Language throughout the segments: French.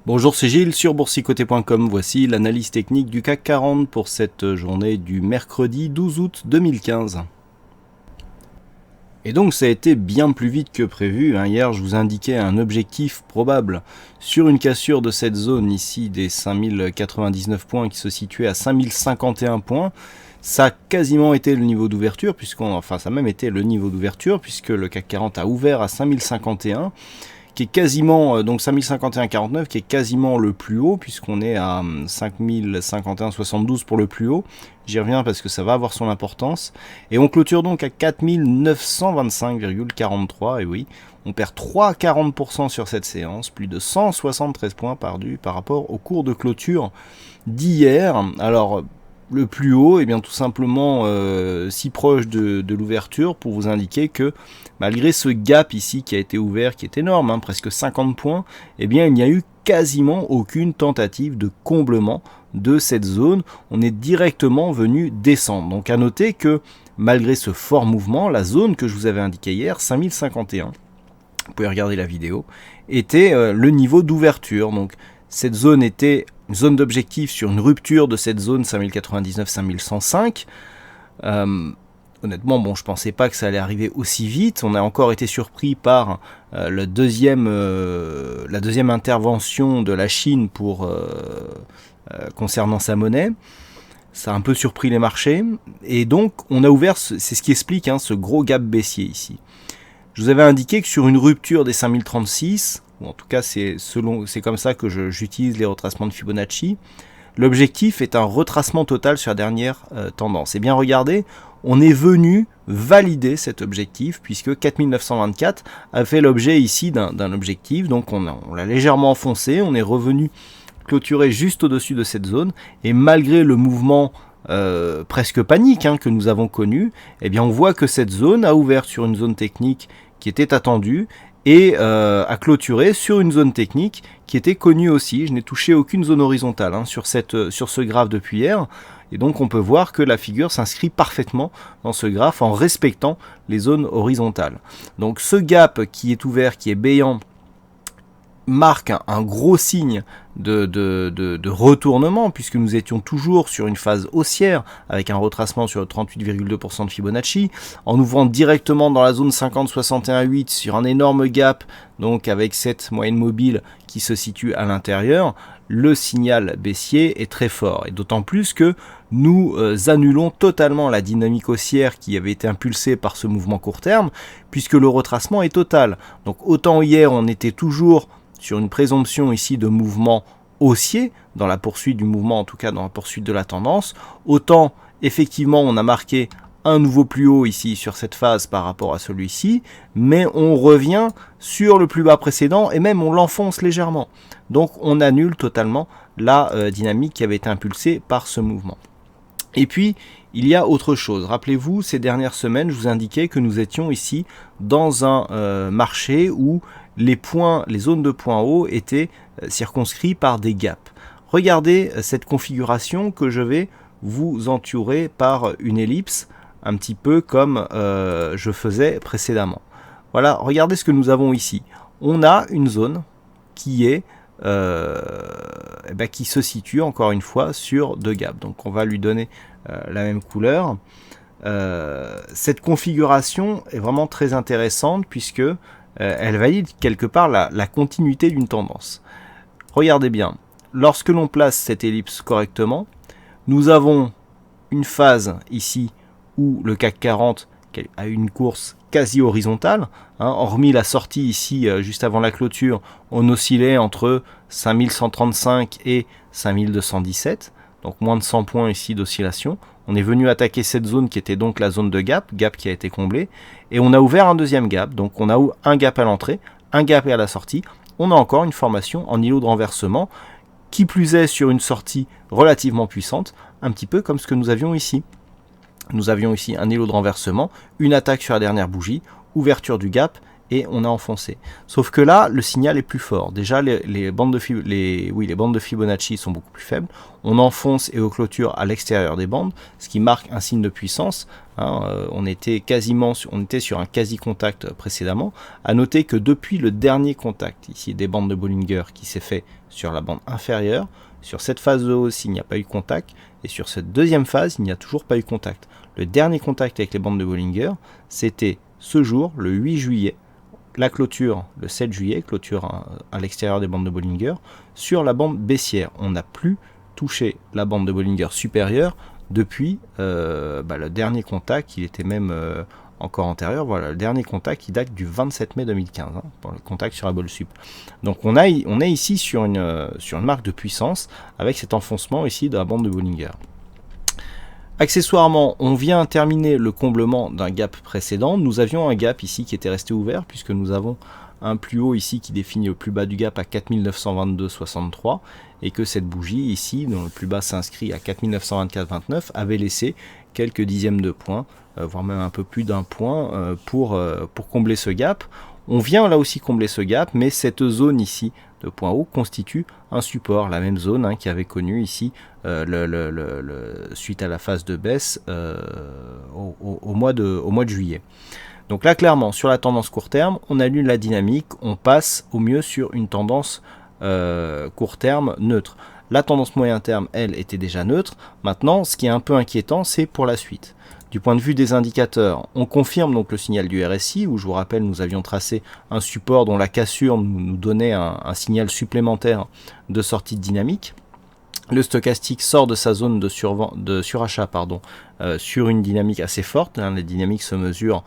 Bonjour, c'est Gilles sur boursicoté.com. Voici l'analyse technique du CAC 40 pour cette journée du mercredi 12 août 2015. Et donc ça a été bien plus vite que prévu. Hier, je vous indiquais un objectif probable sur une cassure de cette zone ici des 5099 points qui se situait à 5051 points. Ça a quasiment été le niveau d'ouverture, ça a même été le niveau d'ouverture puisque le CAC 40 a ouvert à 5051. Qui est quasiment, donc 5051,49, qui est quasiment le plus haut, puisqu'on est à 5051,72 pour le plus haut. J'y reviens parce que ça va avoir son importance. Et on clôture donc à 4925,43, et oui, on perd 3,40% sur cette séance, plus de 173 points perdus par rapport au cours de clôture d'hier. Alors, le plus haut, et bien tout simplement si proche de l'ouverture, pour vous indiquer que malgré ce gap ici qui a été ouvert, qui est énorme, presque 50 points, eh bien il n'y a eu quasiment aucune tentative de comblement de cette zone. On est directement venu descendre. Donc à noter que malgré ce fort mouvement, la zone que je vous avais indiquée hier, 5051, vous pouvez regarder la vidéo, était le niveau d'ouverture. Donc cette zone était une zone d'objectif sur une rupture de cette zone 5099-5105. Honnêtement, je pensais pas que ça allait arriver aussi vite. On a encore été surpris par la deuxième intervention de la Chine concernant sa monnaie. Ça a un peu surpris les marchés. Et donc, on a ouvert, c'est ce qui explique ce gros gap baissier ici. Je vous avais indiqué que sur une rupture des 5036, ou en tout cas c'est comme ça que j'utilise les retracements de Fibonacci, l'objectif est un retracement total sur la dernière tendance. Et bien regardez, on est venu valider cet objectif puisque 4924 a fait l'objet ici d'un objectif, donc on l'a légèrement enfoncé, on est revenu clôturer juste au-dessus de cette zone, et malgré le mouvement presque panique que nous avons connu, eh bien on voit que cette zone a ouvert sur une zone technique qui était attendue et a clôturé sur une zone technique qui était connue aussi. Je n'ai touché aucune zone horizontale sur ce graphe depuis hier, et donc on peut voir que la figure s'inscrit parfaitement dans ce graphe en respectant les zones horizontales. Donc ce gap qui est ouvert, qui est béant, marque un gros signe de retournement, puisque nous étions toujours sur une phase haussière avec un retracement sur 38,2% de Fibonacci, en ouvrant directement dans la zone 50-61,8 sur un énorme gap, donc avec cette moyenne mobile qui se situe à l'intérieur. Le signal baissier est très fort, et d'autant plus que nous annulons totalement la dynamique haussière qui avait été impulsée par ce mouvement court terme, puisque le retracement est total. Donc autant hier on était toujours sur une présomption ici de mouvement haussier, dans la poursuite du mouvement, en tout cas dans la poursuite de la tendance, autant effectivement on a marqué un nouveau plus haut ici sur cette phase par rapport à celui-ci, mais on revient sur le plus bas précédent et même on l'enfonce légèrement. Donc on annule totalement la dynamique qui avait été impulsée par ce mouvement. Et puis, il y a autre chose. Rappelez-vous, ces dernières semaines, je vous indiquais que nous étions ici dans un marché où les zones de points hauts étaient circonscrits par des gaps. Regardez cette configuration que je vais vous entourer par une ellipse, un petit peu comme je faisais précédemment. Voilà, regardez ce que nous avons ici. On a une zone qui est qui se situe encore une fois sur deux gaps. Donc on va lui donner la même couleur. Cette configuration est vraiment très intéressante puisque elle valide quelque part la continuité d'une tendance. Regardez bien, lorsque l'on place cette ellipse correctement, nous avons une phase ici où le CAC 40 a une course quasi horizontale, hormis la sortie ici juste avant la clôture, on oscillait entre 5135 et 5217, donc moins de 100 points ici d'oscillation. On est venu attaquer cette zone qui était donc la zone de gap qui a été comblée, et on a ouvert un deuxième gap, donc on a un gap à l'entrée, un gap à la sortie, on a encore une formation en îlot de renversement, qui plus est sur une sortie relativement puissante, un petit peu comme ce que nous avions ici. Nous avions ici un îlot de renversement, une attaque sur la dernière bougie, ouverture du gap et on a enfoncé. Sauf que là, le signal est plus fort. Déjà, les bandes de Fibonacci sont beaucoup plus faibles. On enfonce et on clôture à l'extérieur des bandes, ce qui marque un signe de puissance. On était sur un quasi-contact précédemment. À noter que depuis le dernier contact, ici des bandes de Bollinger, qui s'est fait sur la bande inférieure, sur cette phase de hausse, il n'y a pas eu contact, et sur cette deuxième phase, il n'y a toujours pas eu contact. Le dernier contact avec les bandes de Bollinger, c'était ce jour, le 8 juillet, la clôture le 7 juillet, clôture à l'extérieur des bandes de Bollinger, sur la bande baissière. On n'a plus touché la bande de Bollinger supérieure depuis le dernier contact, il était même encore antérieur. Voilà, le dernier contact qui date du 27 mai 2015, pour le contact sur la Bol Sup. Donc on est ici sur une marque de puissance avec cet enfoncement ici de la bande de Bollinger. Accessoirement, on vient terminer le comblement d'un gap précédent. Nous avions un gap ici qui était resté ouvert puisque nous avons un plus haut ici qui définit le plus bas du gap à 4922,63 et que cette bougie ici, dont le plus bas s'inscrit à 4924,29, avait laissé quelques dixièmes de points, voire même un peu plus d'un point pour combler ce gap. On vient là aussi combler ce gap, mais cette zone ici de point haut constitue un support, la même zone qui avait connu ici suite à la phase de baisse au mois de juillet. Donc là clairement sur la tendance court terme, on annule la dynamique, on passe au mieux sur une tendance court terme neutre. La tendance moyen terme, elle, était déjà neutre. Maintenant, ce qui est un peu inquiétant, c'est pour la suite. Du point de vue des indicateurs, on confirme donc le signal du RSI, où je vous rappelle, nous avions tracé un support dont la cassure nous donnait un signal supplémentaire de sortie de dynamique. Le stochastique sort de sa zone de surachat sur une dynamique assez forte. Les dynamiques se mesurent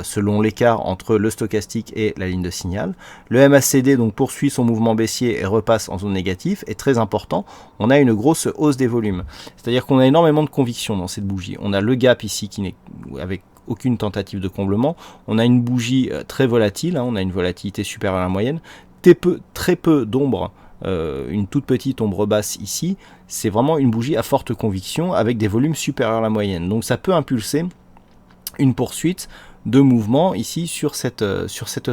selon l'écart entre le stochastique et la ligne de signal. Le MACD donc poursuit son mouvement baissier et repasse en zone négative. Et très important, on a une grosse hausse des volumes. C'est-à-dire qu'on a énormément de conviction dans cette bougie. On a le gap ici qui n'est avec aucune tentative de comblement. On a une bougie très volatile, on a une volatilité supérieure à la moyenne. Très peu d'ombre. Une toute petite ombre basse ici, c'est vraiment une bougie à forte conviction avec des volumes supérieurs à la moyenne. Donc ça peut impulser une poursuite de mouvement ici sur cette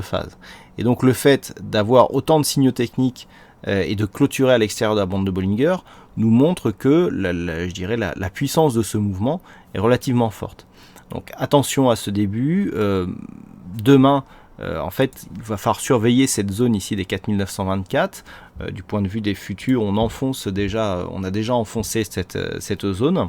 phase. Et donc le fait d'avoir autant de signaux techniques et de clôturer à l'extérieur de la bande de Bollinger nous montre que la puissance de ce mouvement est relativement forte. Donc attention à ce début. Demain, en fait, il va falloir surveiller cette zone ici des 4924. Du point de vue des futurs, on a déjà enfoncé cette zone.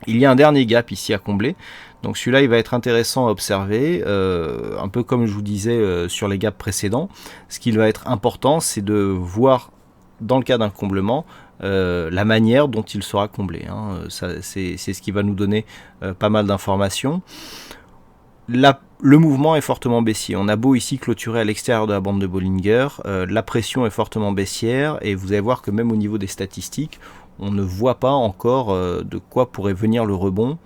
Il y a un dernier gap ici à combler. Donc celui-là, il va être intéressant à observer, un peu comme je vous disais sur les gaps précédents. Ce qui va être important, c'est de voir, dans le cas d'un comblement, la manière dont il sera comblé. C'est ce qui va nous donner pas mal d'informations. Le mouvement est fortement baissier. On a beau ici clôturer à l'extérieur de la bande de Bollinger, la pression est fortement baissière et vous allez voir que même au niveau des statistiques, on ne voit pas encore de quoi pourrait venir le rebond.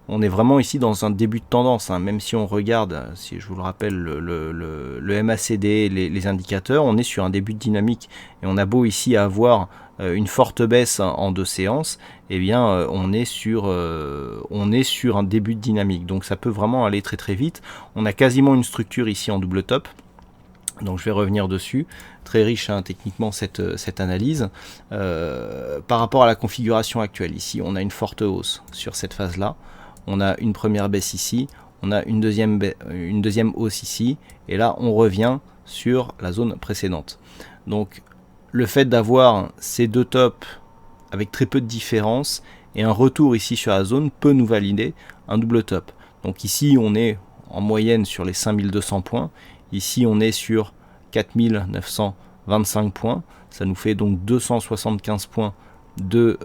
On est vraiment ici dans un début de tendance, même si on regarde, si je vous le rappelle, le MACD, les indicateurs, on est sur un début de dynamique et on a beau ici avoir une forte baisse en 2 séances, eh bien on est sur un début de dynamique, donc ça peut vraiment aller très très vite. On a quasiment une structure ici en double top, donc je vais revenir dessus, très riche techniquement cette analyse. Par rapport à la configuration actuelle, ici on a une forte hausse sur cette phase là, on a une première baisse ici, on a une deuxième hausse ici, et là on revient sur la zone précédente. Donc le fait d'avoir ces deux tops avec très peu de différence et un retour ici sur la zone peut nous valider un double top. Donc ici on est en moyenne sur les 5200 points, ici on est sur 4925 points, ça nous fait donc 275 points de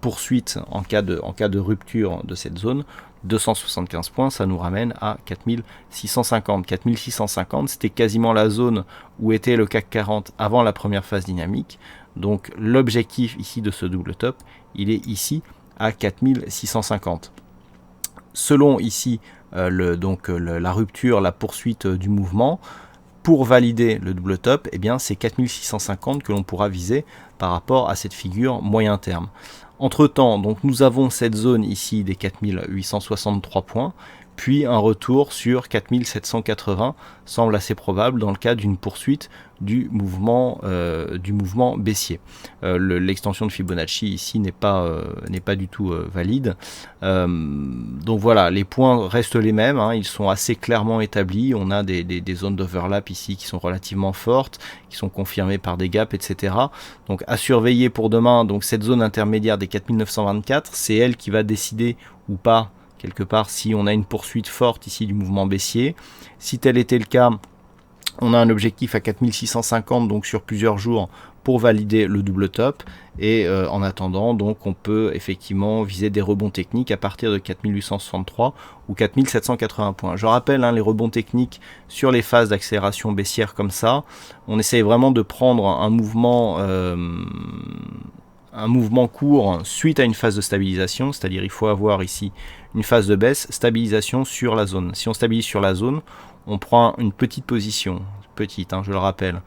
poursuite en cas de rupture de cette zone. 275 points, ça nous ramène à 4650. 4650, c'était quasiment la zone où était le CAC 40 avant la première phase dynamique. Donc l'objectif ici de ce double top, il est ici à 4650. Selon ici la rupture, la poursuite du mouvement, pour valider le double top, eh bien c'est 4650 que l'on pourra viser par rapport à cette figure moyen terme. Entre temps, donc nous avons cette zone ici des 4863 points, puis un retour sur 4780 semble assez probable dans le cas d'une poursuite du mouvement baissier. L'extension de Fibonacci ici n'est pas du tout valide. Donc voilà, les points restent les mêmes, hein, ils sont assez clairement établis. On a des zones d'overlap ici qui sont relativement fortes, qui sont confirmées par des gaps, etc. Donc à surveiller pour demain. Donc cette zone intermédiaire des 4924, c'est elle qui va décider ou pas quelque part si on a une poursuite forte ici du mouvement baissier. Si tel était le cas, on a un objectif à 4650 donc sur plusieurs jours pour valider le double top, et en attendant donc on peut effectivement viser des rebonds techniques à partir de 4863 ou 4780 points. Je rappelle, hein, les rebonds techniques sur les phases d'accélération baissière comme ça, on essaye vraiment de prendre un mouvement court suite à une phase de stabilisation, c'est-à-dire il faut avoir ici une phase de baisse, stabilisation sur la zone. Si on stabilise sur la zone, on prend une petite position, petite, hein, je le rappelle,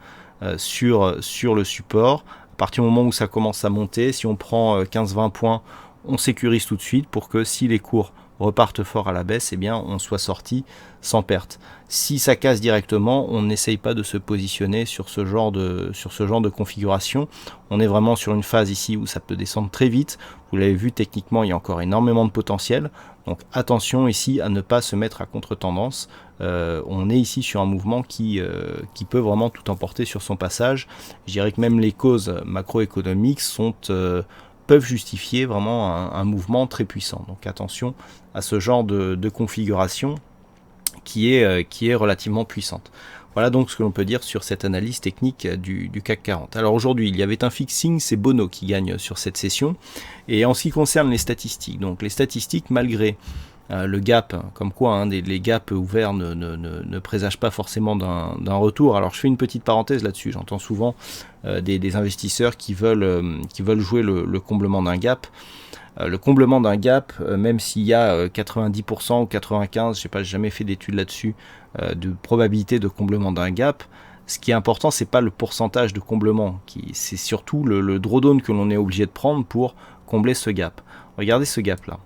sur le support. À partir du moment où ça commence à monter, si on prend 15-20 points, on sécurise tout de suite pour que si les cours repartent fort à la baisse, eh bien on soit sorti sans perte. Si ça casse directement, on n'essaye pas de se positionner sur ce genre de configuration. On est vraiment sur une phase ici où ça peut descendre très vite. Vous l'avez vu, techniquement, il y a encore énormément de potentiel. Donc attention ici à ne pas se mettre à contre-tendance. On est ici sur un mouvement qui peut vraiment tout emporter sur son passage. Je dirais que même les causes macroéconomiques peuvent justifier vraiment un mouvement très puissant. Donc attention à ce genre de configuration qui est relativement puissante. Voilà donc ce que l'on peut dire sur cette analyse technique du CAC 40. Alors aujourd'hui, il y avait un fixing, c'est Bono qui gagne sur cette session. Et en ce qui concerne les statistiques, donc les statistiques, malgré le gap, comme quoi hein, les gaps ouverts ne présagent pas forcément d'un retour. Alors je fais une petite parenthèse là-dessus, j'entends souvent des investisseurs qui veulent jouer le comblement d'un gap. Le comblement d'un gap, même s'il y a 90% ou 95%, je sais pas, j'ai jamais fait d'études là-dessus, de probabilité de comblement d'un gap, ce qui est important, c'est pas le pourcentage de comblement, c'est surtout le drawdown que l'on est obligé de prendre pour combler ce gap. Regardez ce gap-là.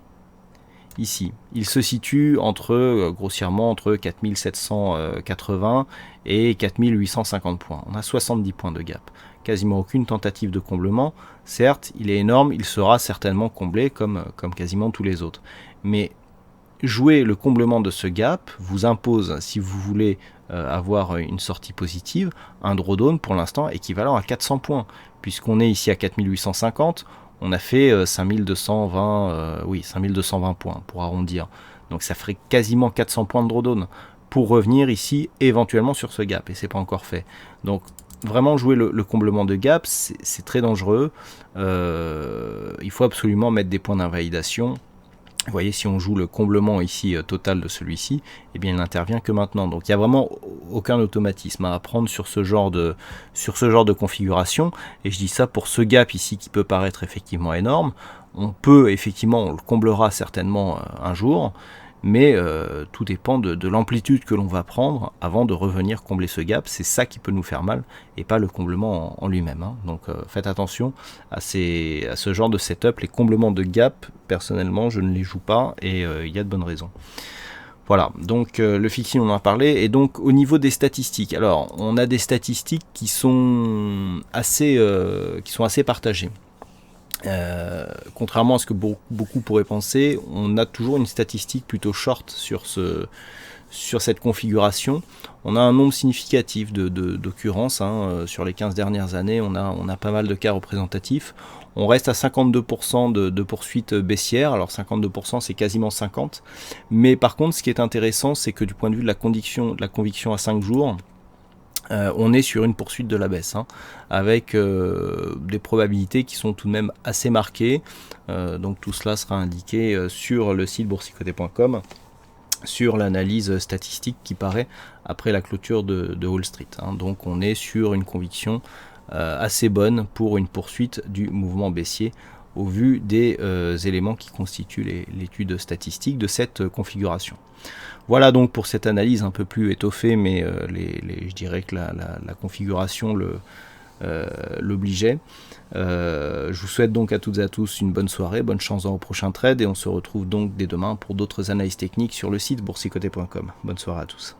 Ici, il se situe grossièrement entre 4780 et 4850 points. On a 70 points de gap. Quasiment aucune tentative de comblement. Certes, il est énorme, il sera certainement comblé comme quasiment tous les autres. Mais jouer le comblement de ce gap vous impose, si vous voulez avoir une sortie positive, un drawdown pour l'instant équivalent à 400 points. Puisqu'on est ici à 4850, on a fait 5220 points pour arrondir. Donc ça ferait quasiment 400 points de drawdown pour revenir ici éventuellement sur ce gap, et c'est pas encore fait. Donc vraiment jouer le comblement de gap, c'est très dangereux. Il faut absolument mettre des points d'invalidation. Vous voyez, si on joue le comblement ici total de celui-ci, eh bien il n'intervient que maintenant. Donc il n'y a vraiment aucun automatisme à prendre sur ce genre de configuration. Et je dis ça pour ce gap ici qui peut paraître effectivement énorme. On le comblera certainement un jour, mais tout dépend de l'amplitude que l'on va prendre avant de revenir combler ce gap. C'est ça qui peut nous faire mal et pas le comblement en lui-même, hein. Donc faites attention à ce genre de setup. Les comblements de gap, personnellement je ne les joue pas, et il y a de bonnes raisons. Voilà, donc le fixing on en a parlé. Et donc au niveau des statistiques, alors on a des statistiques qui sont assez partagées. Contrairement à ce que beaucoup pourraient penser, on a toujours une statistique plutôt short sur cette configuration. On a un nombre significatif d'occurrences, hein. Sur les 15 dernières années, on a pas mal de cas représentatifs. On reste à 52% de poursuites baissières. Alors 52%, c'est quasiment 50%. Mais par contre, ce qui est intéressant, c'est que du point de vue de la conviction à 5 jours, on est sur une poursuite de la baisse, hein, avec des probabilités qui sont tout de même assez marquées. Donc tout cela sera indiqué sur le site boursicoté.com, sur l'analyse statistique qui paraît après la clôture de Wall Street, hein. Donc on est sur une conviction assez bonne pour une poursuite du mouvement baissier au vu des éléments qui constituent l'étude statistique de cette configuration. Voilà donc pour cette analyse un peu plus étoffée, mais je dirais que la configuration l'obligeait. Je vous souhaite donc à toutes et à tous une bonne soirée, bonne chance dans vos prochains trades et on se retrouve donc dès demain pour d'autres analyses techniques sur le site boursicoté.com. Bonne soirée à tous.